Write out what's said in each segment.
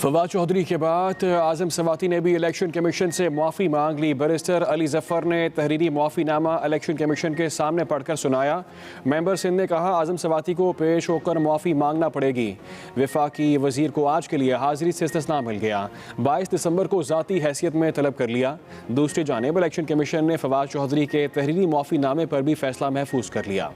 फवाद चौधरी के बाद आजम सवाती ने भी इलेक्शन कमीशन से माफ़ी मांग ली। बैरिस्टर अली जफ़र ने तहरीरी माफ़ीनामा इलेक्शन कमीशन के सामने पढ़कर सुनाया। मेंबर सिंध ने कहा, आजम सवाती को पेश होकर माफ़ी मांगना पड़ेगी। वफाकी वज़ीर को आज के लिए हाज़िरी से इस्तिस्ना मिल गया। 22 दिसंबर को ज़ाती हैसियत में तलब कर लिया। दूसरी जानिब इलेक्शन कमीशन ने फवाद चौधरी के तहरीरी माफ़ीनामे पर भी फैसला महफूज कर लिया।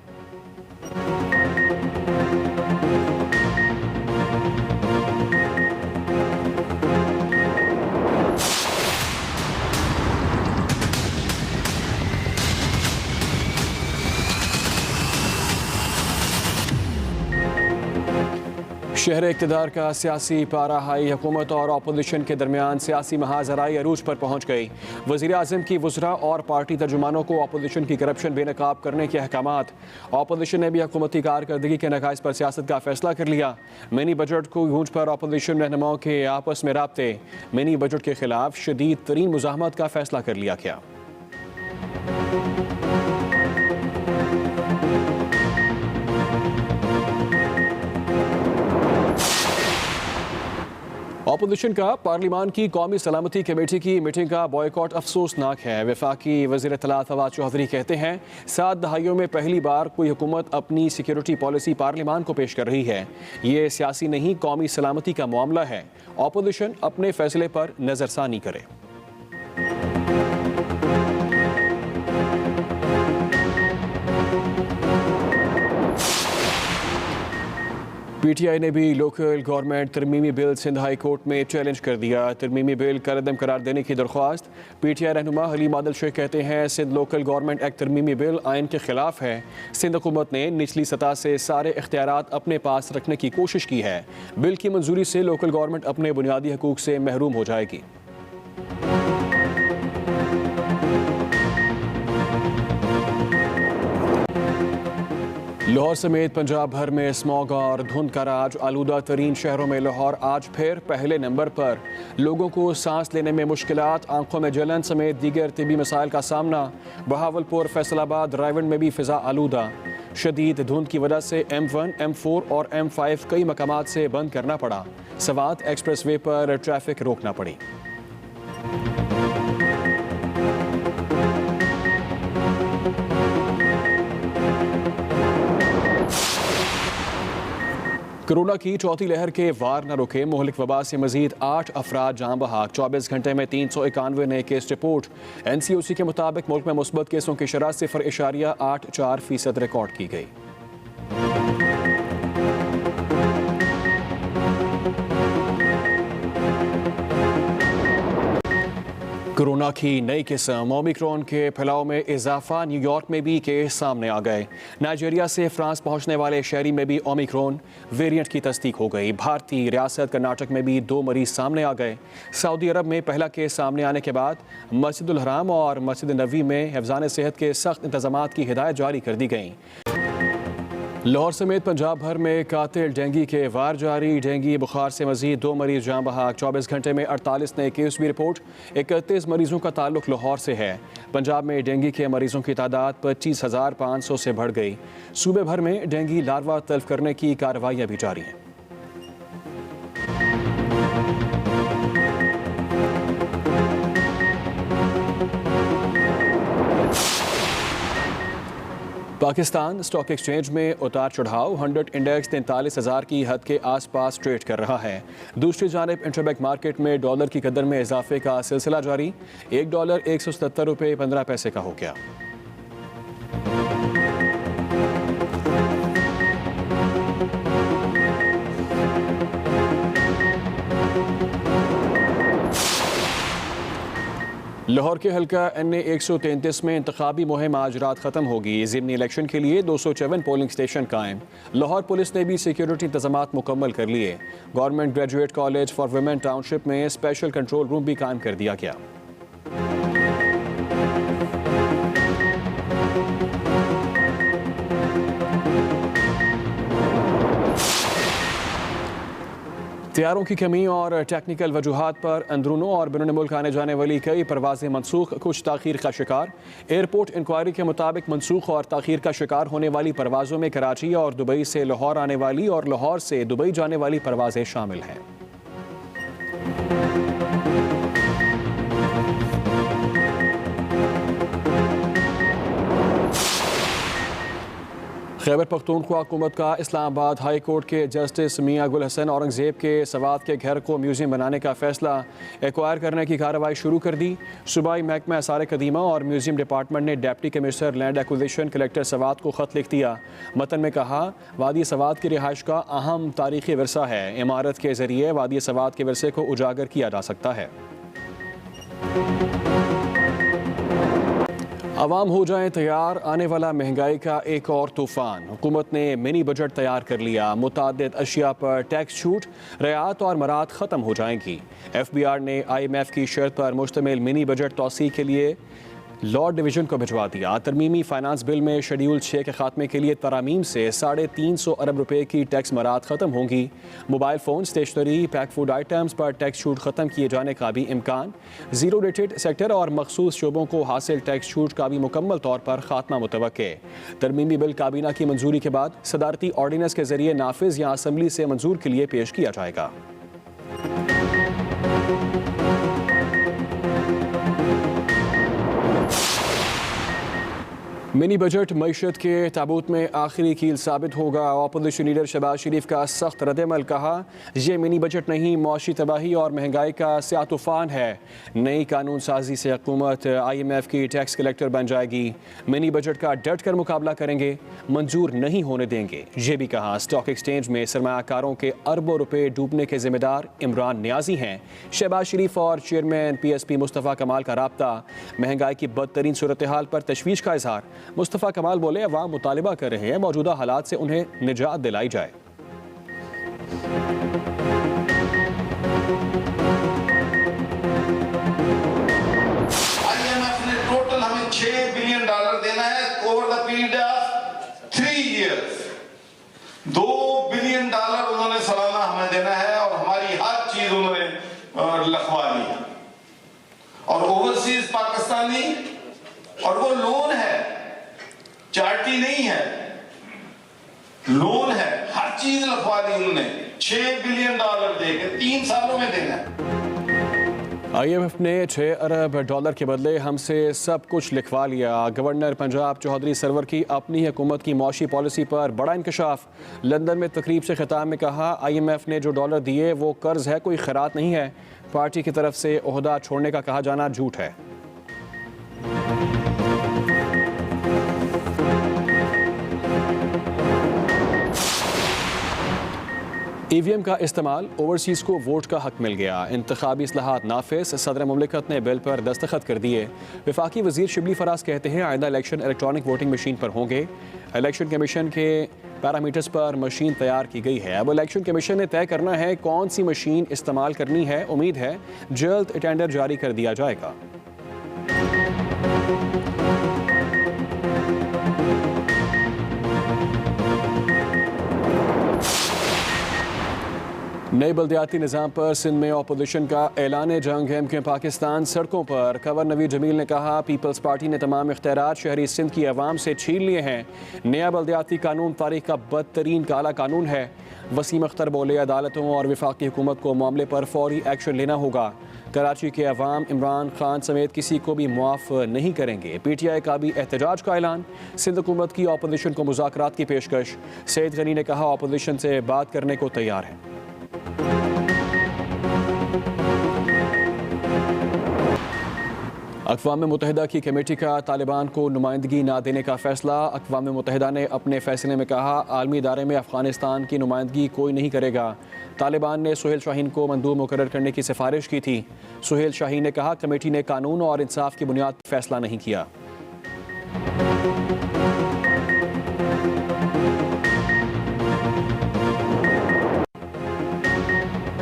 शहर इक़्तिदार का सियासी पारा हाई। हुकूमत और अपोजिशन के दरमियान सियासी महाजराई अरूज पर पहुँच गई। वज़ीर आज़म की वज़रा और पार्टी तर्जुमानों को अपोजिशन की करप्शन बेनकाब करने के अहकामात। अपोजिशन ने भी हुकूमती कारकर्दगी के नकाइस पर सियासत का फैसला कर लिया। मिनी बजट को गूंज पर अपोजिशन रहनुमाओं के आपस में राब्ते। मिनी बजट के खिलाफ शदीद तरीन मुज़ाहमत का फैसला कर लिया गया। अपोजिशन का पार्लिमान की कौमी सलामती कमेटी की मीटिंग का बॉयकॉट अफसोसनाक है। वफाकी वज़ीर इत्तलात फवाद चौधरी कहते हैं, 7 दहाइयों में पहली बार कोई हुकूमत अपनी सिक्योरिटी पॉलिसी पार्लिमान को पेश कर रही है। ये सियासी नहीं, कौमी सलामती का मामला है। अपोजिशन अपने फैसले पर नज़रसानी करे। पीटीआई ने भी लोकल गवर्नमेंट तरमीमी बिल सिंध हाई कोर्ट में चैलेंज कर दिया। तरमीमी बिल कलअदम करार देने की दरख्वास्त। पीटीआई रहनुमा हलीम आदिल शेख कहते हैं, सिंध लोकल गवर्नमेंट एक्ट तरमीमी बिल आइन के खिलाफ है। सिंध हुकूमत ने निचली सतह से सारे इख्तियारात अपने पास रखने की कोशिश की है। बिल की मंजूरी से लोकल गवर्नमेंट अपने बुनियादी हकूक से महरूम हो जाएगी। लाहौर समेत पंजाब भर में स्मॉग और धुंध का राज। आलूदा तरीन शहरों में लाहौर आज फिर पहले नंबर पर। लोगों को सांस लेने में मुश्किलात, आंखों में जलन समेत दीगर तिबी मसाइल का सामना। बहावलपुर, फैसलाबाद, रायवंड में भी फिजा आलूदा। शदीद धुंध की वजह से M1, M4 और M5 कई मकामात से बंद करना पड़ा। सवात एक्सप्रेस वे पर ट्रैफिक रोकना पड़ी। कोरोना की चौथी लहर के वार न रुके। मुहलिक वबा से मजीद 8 अफराद जान बहाक। 24 घंटे में 391 नए केस रिपोर्ट। NCOC के मुताबिक मुल्क में मुस्बत केसों की शरह 0.84% रिकॉर्ड की गई। कोरोना की नई किस्म ओमिक्रॉन के फैलाव में इजाफा। न्यूयॉर्क में भी केस सामने आ गए। नाइजीरिया से फ्रांस पहुंचने वाले शहरी में भी ओमिक्रॉन वेरिएंट की तस्दीक हो गई। भारतीय रियासत कर्नाटक में भी 2 मरीज सामने आ गए। सऊदी अरब में पहला केस सामने आने के बाद मस्जिदुल हराम और मस्जिद नबवी में हिफ्ज़ान सेहत के सख्त इंतजामात की हिदायत जारी कर दी गई। लाहौर समेत पंजाब भर में कातिल डेंगू के वार जारी। डेंगू बुखार से मजीद 2 मरीज जान बहाक। 24 घंटे में 48 नए केस भी रिपोर्ट। 31 मरीजों का ताल्लुक लाहौर से है। पंजाब में डेंगू के मरीजों की तादाद 25,500 से बढ़ गई। सूबे भर में डेंगू लार्वा तल्फ करने की कार्रवाइयाँ भी जारी हैं। पाकिस्तान स्टॉक एक्सचेंज में उतार चढ़ाव। 100 इंडेक्स 43,000 की हद के आसपास ट्रेड कर रहा है। दूसरी जानिब इंटरबैंक मार्केट में डॉलर की कदर में इजाफे का सिलसिला जारी। $1 177.15 का हो गया। लाहौर के हल्का NA 133 में इंतखाबी मुहिम आज रात ख़त्म होगी। ज़िमनी इलेक्शन के लिए 254 पोलिंग स्टेशन कायम। लाहौर पुलिस ने भी सिक्योरिटी इंतजामात मुकम्मल कर लिए। Government graduate college for women township में स्पेशल कंट्रोल रूम भी कायम कर दिया गया। तैयारों की कमी और टेक्निकल वजूहात पर अंदरूनों और बैरून मुल्क आने जाने वाली कई परवाजें मनसूख, कुछ ताखीर का शिकार। एयरपोर्ट इंक्वायरी के मुताबिक मनसूख और ताखीर का शिकार होने वाली परवाजों में कराची और दुबई से लाहौर आने वाली और लाहौर से दुबई जाने वाली परवाजें शामिल हैं। खैबर पख्तूनख्वा हुकूमत का इस्लामाबाद हाई कोर्ट के जस्टिस मियां गुल हसन औरंगजेब के सवात के घर को म्यूजियम बनाने का फैसला एक्वायर करने की कार्रवाई शुरू कर दी। सूबाई महकमा आसार कदीमा और म्यूजियम डिपार्टमेंट ने deputy commissioner land acquisition collector Swat को ख़त लिख दिया। मतन में कहा, वादी सवात की रिहाइश का अहम तारीखी विरसा है। इमारत के ज़रिए वादी सवात के विरसे को उजागर किया जा सकता है। आवाम हो जाएं तैयार, आने वाला महंगाई का एक और तूफान। हुकूमत ने मिनी बजट तैयार कर लिया। मुताद्दिद अशिया पर टैक्स छूट, रियायत और मराहत ख़त्म हो जाएंगी। FBR ने IMF की शर्त पर मुश्तमिल मिनी बजट तौसीक़ के लिए लॉ डिवीज़न को भिजवा दिया। तरमीमी फाइनेंस बिल में शेड्यूल 6 के खात्मे के लिए तरामीम से 350 अरब रुपए की टैक्स मराहत ख़त्म होंगी। Mobile phone, stationery, pack food items पर टैक्स छूट ख़त्म किए जाने का भी इम्कान। ज़ीरो रेटेड सेक्टर और मखसूस शोबों को हासिल टैक्स छूट का भी मुकम्मल तौर पर खात्मा मुतवक्के। तरमीमी बिल काबीना की मंजूरी के बाद सदारती ऑर्डिनेंस के ज़रिए नाफिज या असम्बली से मंजूर के लिए पेश किया जाएगा। मिनी बजट मईशत के ताबूत में आखिरी कील साबित होगा। अपोजिशन लीडर शहबाज शरीफ का सख्त रद्द-ए-अमल, कहा यह मिनी बजट नहीं, मौशी तबाही और महंगाई का स्याह तूफान है। नई कानून साजी से हुकूमत IMF की टैक्स कलेक्टर बन जाएगी। मिनी बजट का डट कर मुकाबला करेंगे, मंजूर नहीं होने देंगे। ये भी कहा स्टॉक एक्सचेंज में सरमायाकारों के अरबों रुपए डूबने के जिम्मेदार इमरान नियाजी हैं। शहबाज शरीफ और चेयरमैन PSP मुस्तफ़ा कमाल का राब्ता। महंगाई की बदतरीन सूरत हाल पर तशवीश का इजहार। मुस्तफ़ा कमाल बोले, अवाम मुतालिबा कर रहे हैं मौजूदा हालात से उन्हें निजात दिलाई जाए। IMF ने टोटल हमें $6 बिलियन देना है over the period of 3 years. $2 billion उन्होंने सालाना हमें देना है और हमारी हर चीज उन्होंने लिखवा ली है। और ओवरसीज पाकिस्तानी, और वो लोन है, चार्टी नहीं है, लोन है, हर चीज लिखवा दी उन्होंने। $6 बिलियन देके 3 सालों में देना है। IMF ने $6 अरब के बदले हमसे सब कुछ लिखवा लिया। गवर्नर पंजाब चौधरी सरवर की अपनी हुकूमत की मौशी पॉलिसी पर बड़ा इंकशाफ। लंदन में तकरीब से खिताब में कहा, IMF ने जो डॉलर दिए वो कर्ज है, कोई खैरात नहीं है। पार्टी की तरफ से ओहदा छोड़ने का कहा जाना झूठ है। EVM का इस्तेमाल, ओवरसीज़ को वोट का हक मिल गया। इंतखाबी इस्लाहात नाफिज, सदर मुमलिकत ने बिल पर दस्तखत कर दिए। वफाकी वज़ीर शिबली फराज कहते हैं आइंदा इलेक्शन इलेक्ट्रॉनिक वोटिंग मशीन पर होंगे। इलेक्शन कमीशन के पैरामीटर्स पर मशीन तैयार की गई है। अब इलेक्शन कमीशन ने तय करना है कौन सी मशीन इस्तेमाल करनी है। उम्मीद है जल्द टेंडर जारी कर दिया जाएगा। नए बल्दियाती निज़ाम पर सिंध में अपोजिशन का ऐलान जंग। MK पाकिस्तान सड़कों पर। खबर नवीद जमील ने कहा, पीपल्स पार्टी ने तमाम इख्तियारात शहरी सिंध की आवाम से छीन लिए हैं। नया बल्दियाती कानून तारीख का बदतरीन काला कानून है। वसीम अख्तर बोले, अदालतों और वफाकी हुकूमत को मामले पर फौरी एक्शन लेना होगा। कराची के अवाम इमरान खान समेत किसी को भी मुआफ नहीं करेंगे। PTI का भी एहतजाज का ऐलान। सिंध हुकूमत की अपोजिशन को मुज़ाकरात की पेशकश। सैयद गनी ने कहा, अपोजिशन से बात करने को तैयार है। अक़वाम मुत्तहिदा की कमेटी का तालिबान को नुमाइंदगी ना देने का फैसला। अक़वाम मुत्तहिदा ने अपने फैसले में कहा, आलमी इदारे में अफ़गानिस्तान की नुमाइंदगी कोई नहीं करेगा। तालिबान ने सुहेल शाहीन को मंदूब मुकर्रर करने की सिफारिश की थी। सुहेल शाहीन ने कहा, कमेटी ने कानून और इंसाफ की बुनियाद पर फैसला नहीं किया।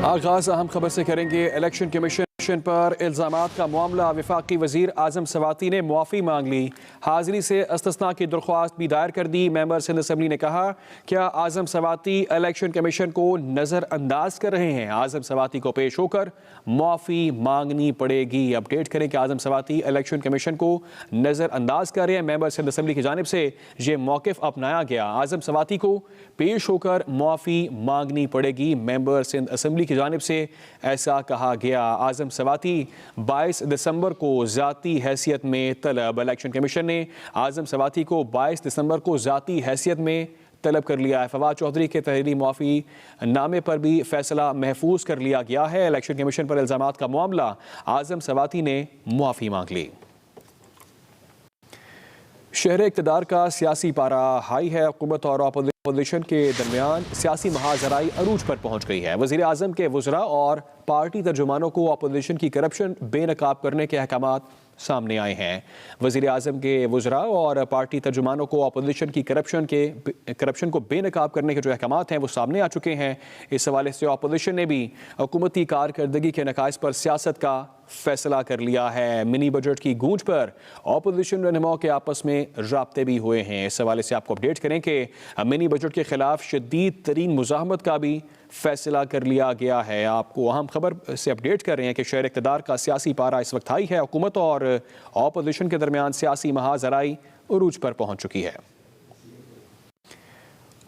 आगाज़ अहम खबर से करेंगे। इलेक्शन कमीशन कमीशन पर इल्ज़ामात का मामला, वफाकी वज़ीर आज़म सवाती ने मुआफ़ी मांग ली। हाज़िरी से इस्तिस्ना की दरख्वास्त भी दायर कर दी। मेंबर सिंध असम्बली ने कहा, क्या आज़म सवाती इलेक्शन कमीशन को नज़रअंदाज कर रहे हैं? आज़म सवाती को पेश होकर मुआफ़ी मांगनी पड़ेगी। अपडेट करें कि आज़म सवाती इलेक्शन कमीशन को नज़रअंदाज कर रहे हैं। मेंबर सिंध असम्बली की जानिब से ये मौक़िफ़ अपनाया गया। आज़म सवाती को पेश होकर मुआफ़ी मांगनी पड़ेगी। मेंबर सिंध असम्बली की जानिब से ऐसा कहा गया। आज़म सवाती 22 दिसंबर को ज़ाती हैसियत में तलब। इलेक्शन कमीशन ने आज़म सवाती को 22 दिसंबर को ज़ाती हैसियत में तलब कर लिया है। फवाद चौधरी के तहरीरी मुआफ़ी नामे पर भी फैसला महफूज कर लिया गया है। इलेक्शन कमीशन पर इल्ज़ामात का मामला, आज़म सवाती ने मुआफ़ी मांग ली। शहर इक़्तिदार का सियासी पारा हाई है। हुकूमत और अपोजिशन के दरमियान सियासी महाजराई अरूज पर पहुंच गई है। वज़ीर आज़म के वज़रा और पार्टी तर्जुमानों को अपोजिशन की करप्शन बेनकाब करने के अहकामात सामने आए हैं। वज़ीर आज़म के वज़रा और पार्टी तर्जुमानों को अपोजिशन की करप्शन को बेनकाब करने के जो अहकामात हैं वो सामने आ चुके हैं। इस हवाले से अपोजिशन ने भी हुकूमती कारकर्दगी के नकाइस पर सियासत का फैसला कर लिया है। मिनी बजट की गूंज पर अपोजिशन रहनुमाओं के आपस में राब्ते भी हुए हैं। इस हवाले से आपको अपडेट करें कि मिनी बजट के खिलाफ शदीद तरीन मुज़ाहमत का भी फैसला कर लिया गया है। आपको अहम खबर से अपडेट कर रहे हैं कि शहर इक़्तिदार का सियासी पारा इस वक्त हाई है। हुकूमत और अपोजिशन के दरमियान सियासी महाजराई उरूज पर पहुंच चुकी है।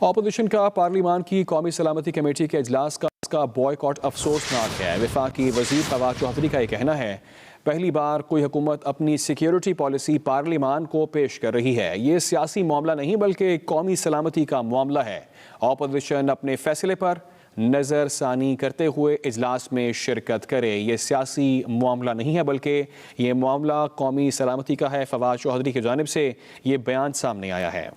अपोजिशन का पार्लिमान की कौमी सलामती कमेटी के इजलास का बॉयकॉट अफसोसनाक है। वफाकी वज़ीर फवाद चौधरी का ये कहना है, पहली बार कोई हुकूमत अपनी सिक्योरिटी पॉलिसी पार्लिमान को पेश कर रही है। ये सियासी मामला नहीं बल्कि कौमी सलामती का मामला है। अपोजिशन अपने फैसले पर नज़रसानी करते हुए इजलास में शिरकत करे। ये सियासी मामला नहीं है बल्कि ये मामला कौमी सलामती का है। फवाद चौधरी की जानिब से ये बयान सामने आया है।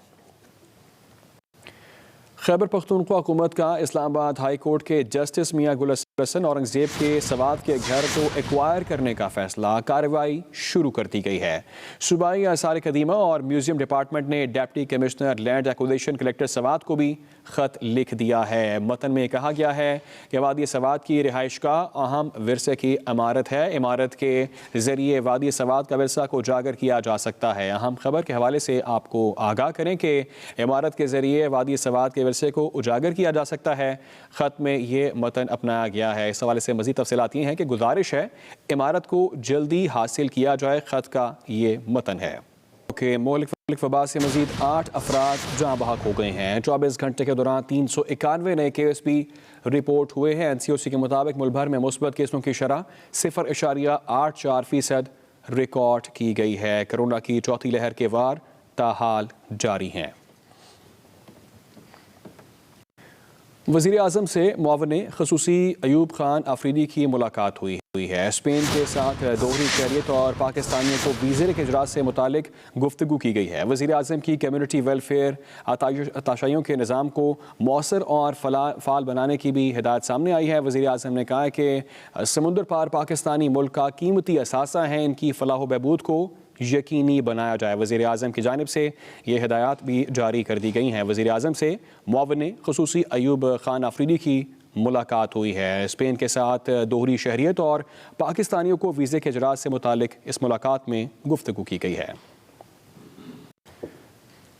खैबर पख्तूनख्वा हुकूमत का इस्लामाबाद हाई कोर्ट के जस्टिस मियां गुल हसन औरंगजेब के सवात के घर को एक्वायर करने का फैसला, कार्रवाई शुरू कर दी गई है। सूबाई आसार कदीमा और म्यूजियम डिपार्टमेंट ने deputy commissioner land acquisition collector Swat को भी ख़त लिख दिया है। मतन में कहा गया है कि वादी सवात की रिहाइश का अहम विरसे की इमारत है। इमारत के ज़रिए वादी सवात का विरसा को उजागर किया जा सकता है। अहम खबर के हवाले से आपको आगाह करें कि इमारत के ज़रिए वादी सवात के विरसे को उजागर किया जा सकता है। ख़त में ये मतन अपनाया गया है। इस हवाले से मज़ीद तफसीलात ये हैं कि गुजारिश है इमारत को जल्दी हासिल किया जाए। ख़त का ये मतन है कि मौलिक वबा से मजीद 8 अफराद जहाँ बहक हो गए हैं। 24 घंटे के दौरान 391 नए केस भी रिपोर्ट हुए हैं। NCOC के मुताबिक मुल्क भर में मुस्बत केसों की शरह 0.84% रिकॉर्ड की गई है। कोरोना की चौथी लहर के वार ताहाल जारी हैं। वज़ीर आज़म से मुआवन ख़ुसूसी अयूब खान आफरीदी की मुलाकात हुई है। स्पेन के साथ दोहरी शहरियत और पाकिस्तानियों को वीज़े के इजरात से मुतालिक गुफ्तगू की गई है। वज़ीर आज़म की कम्यूनिटी वेलफेयर अताशाइयों के निज़ाम को मौसर और फ़ाल बनाने की भी हिदायत सामने आई है। वज़ीर आज़म ने कहा है कि समुंदर पार पाकिस्तानी मुल्क का कीमती असासा है, इनकी फ़लाह बहबूद को यकीनी बनाया जाए। वज़ीर आज़म की जानिब से ये हिदायत भी जारी कर दी गई हैं। वज़ीर आज़म से मुआवन ख़ुसूसी अयूब खान आफरीदी की मुलाकात हुई है। स्पेन के साथ दोहरी शहरियत और पाकिस्तानियों को वीज़े के इजरात से मुतालिक इस मुलाकात में गुफ्तगू की गई है।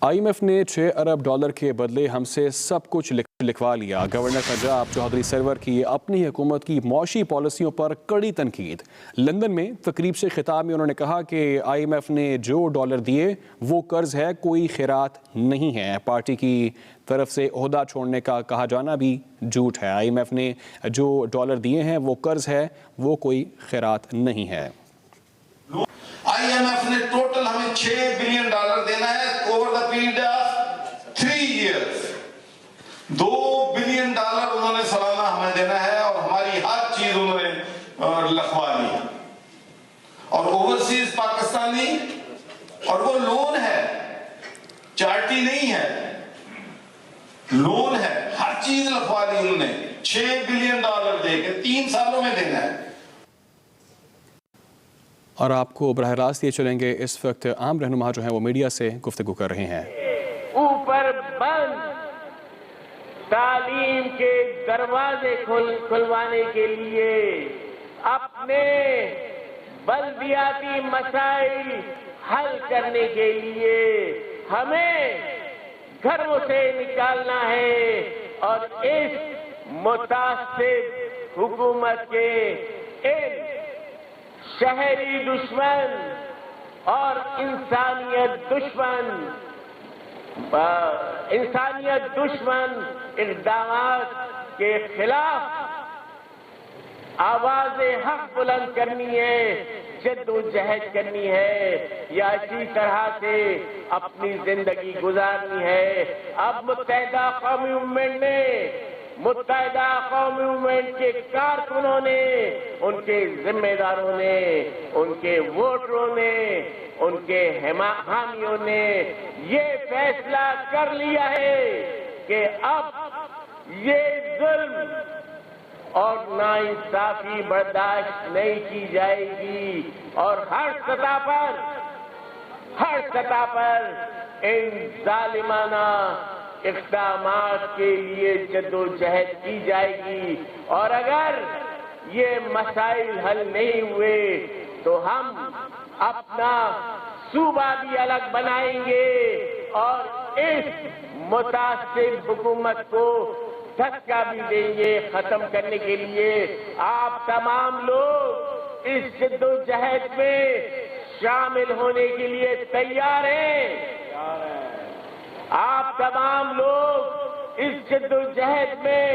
IMF ने $6 अरब के बदले हमसे सब कुछ लिखवा लिया। गवर्नर पंजाब चौधरी सरवर की अपनी हुकूमत की मौशी पॉलिसियों पर कड़ी तनकीद। लंदन में तकरीब से खिताब में उन्होंने कहा कि IMF ने जो डॉलर दिए वो कर्ज है, कोई खैरात नहीं है। पार्टी की तरफ से ओहदा छोड़ने का कहा जाना भी झूठ है। IMF ने जो डॉलर दिए हैं वो कर्ज है, वो कोई खैरात नहीं है। IMF ने टोटल हमें $6 बिलियन देना है over the period of 3 years. $2 billion उन्होंने सालाना हमें देना है और हमारी हर चीज उन्होंने लिखवा ली है। और ओवरसीज पाकिस्तानी, और वो लोन है, चार्टी नहीं है, लोन है, हर चीज लिखवा ली उन्होंने। $6 बिलियन देके 3 सालों में देना है। और आपको बरह रास्त ये चलेंगे, इस वक्त आम रहनुमा जो हैं वो मीडिया से गुफ्तगू कर रहे हैं। ऊपर बंद तालीम के दरवाजे खुलवाने के लिए अपने बल्दियाती मसाइल हल करने के लिए हमें घरों से निकालना है और इस मुतासिब हुकूमत के इन शहरी दुश्मन और इंसानियत दुश्मन इक़दामात के खिलाफ आवाज़े हक बुलंद करनी है, जद्दोजहद करनी है या इसी तरह से अपनी जिंदगी गुजारनी है। अब मुत्तहिदा कौमी मूवमेंट के कारकुनों ने, उनके जिम्मेदारों ने, उनके वोटरों ने, उनके हामियों ने ये फैसला कर लिया है कि अब ये जुल्म और नाइंसाफी बर्दाश्त नहीं की जाएगी और हर सतह पर इन जालिमाना इक़दामात के लिए जद्दोजहद की जाएगी। और अगर ये मसाइल हल नहीं हुए तो हम अपना सूबा भी अलग बनाएंगे और इस मुतासिब हुकूमत को धक्का भी देंगे खत्म करने के लिए। आप तमाम लोग इस जद्दोजहद में शामिल होने के लिए तैयार हैं? आप तमाम लोग इस जद्दोजहद में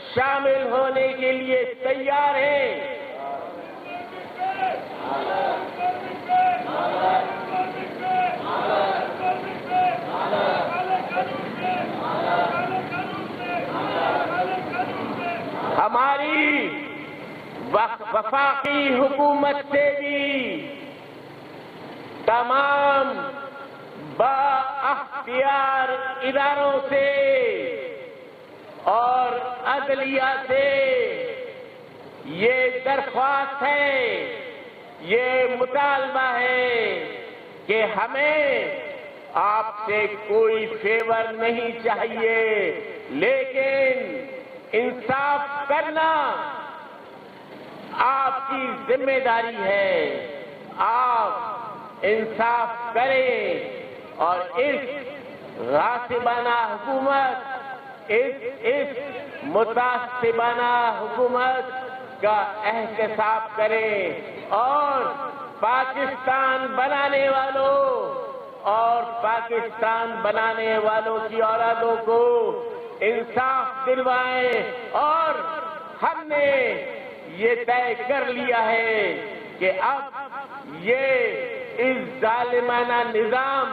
शामिल होने के लिए तैयार हैं? हमारी वफाकी हुकूमत से भी तमाम बाअख्तियार इदारों से और अदलिया से ये दरख्वास्त है, ये मुतालबा है कि हमें आपसे कोई फेवर नहीं चाहिए, लेकिन इंसाफ करना आपकी जिम्मेदारी है। आप इंसाफ करें और इस गासिबाना हुकूमत, इस मुतासिबाना हुकूमत का एहतसाब करें और पाकिस्तान बनाने वालों और पाकिस्तान बनाने वालों की औलादों को इंसाफ दिलवाएं। और हमने ये तय कर लिया है कि अब ये इस जालिमाना निजाम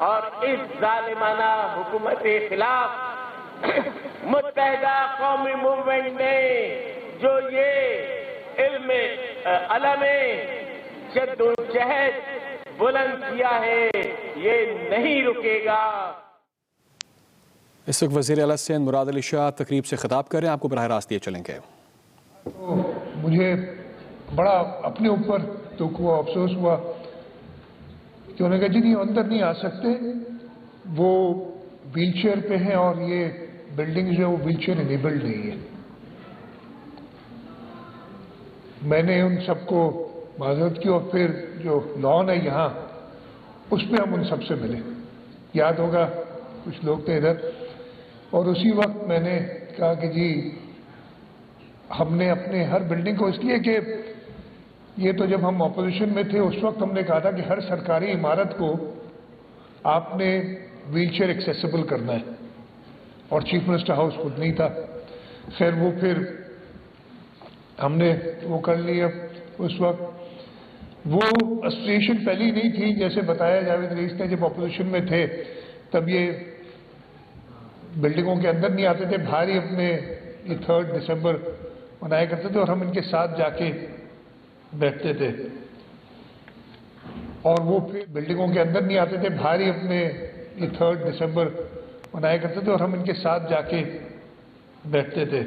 और इस जालिमाना हुकूमत के खिलाफ मुत्तहिदा कौमी मूवमेंट ने जो ये अलमे जद्दोजहद बुलंद किया है, ये नहीं रुकेगा। इस वक्त वज़ीर आला सिंध मुराद अली शाह तकरीब से खिताब कर रहे हैं, आपको बराह रास्त ये चलेंगे। तो मुझे बड़ा अपने ऊपर दुख हुआ, अफसोस हुआ कि उन्होंने कहा जी नहीं अंदर नहीं आ सकते, वो व्हीलचेयर पे हैं और ये बिल्डिंग जो है वो व्हीलचेयर इनेबल्ड नहीं है। मैंने उन सबको माजरत की और फिर जो लॉन है यहाँ उस पर हम उन सबसे मिले, याद होगा कुछ लोग थे इधर, और उसी वक्त मैंने कहा कि जी हमने अपने हर बिल्डिंग को, इसलिए कि ये तो जब हम ऑपोजिशन में थे उस वक्त हमने कहा था कि हर सरकारी इमारत को आपने व्हीलचेयर एक्सेसिबल करना है, और चीफ मिनिस्टर हाउस खुद नहीं था। खैर वो फिर हमने वो कर लिया। उस वक्त वो एसोसिएशन पहली नहीं थी, जैसे बताया जावेद रईस ने, जब ऑपोजिशन में थे तब ये बिल्डिंगों के अंदर नहीं आते थे, बाहर ही अपने ये 3 दिसंबर मनाया करते थे और हम इनके साथ जाके बैठते थे। और वो फिर बिल्डिंगों के अंदर नहीं आते थे, बाहर ही अपने ये 3 दिसंबर मनाया करते थे और हम इनके साथ जाके बैठते थे।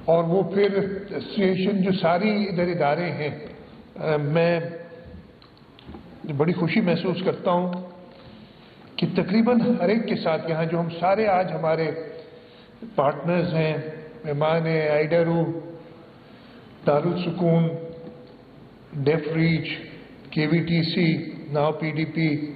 और वो फिर एसोसिएशन जो सारी इधर इदारे हैं, मैं बड़ी खुशी महसूस करता हूँ कि तकरीबन हर एक के साथ यहाँ जो हम सारे आज हमारे पार्टनर्स हैं, मेहमान हैं, आइडरू, Darul Sukoon, Deaf Reach, KVTC, now PDP.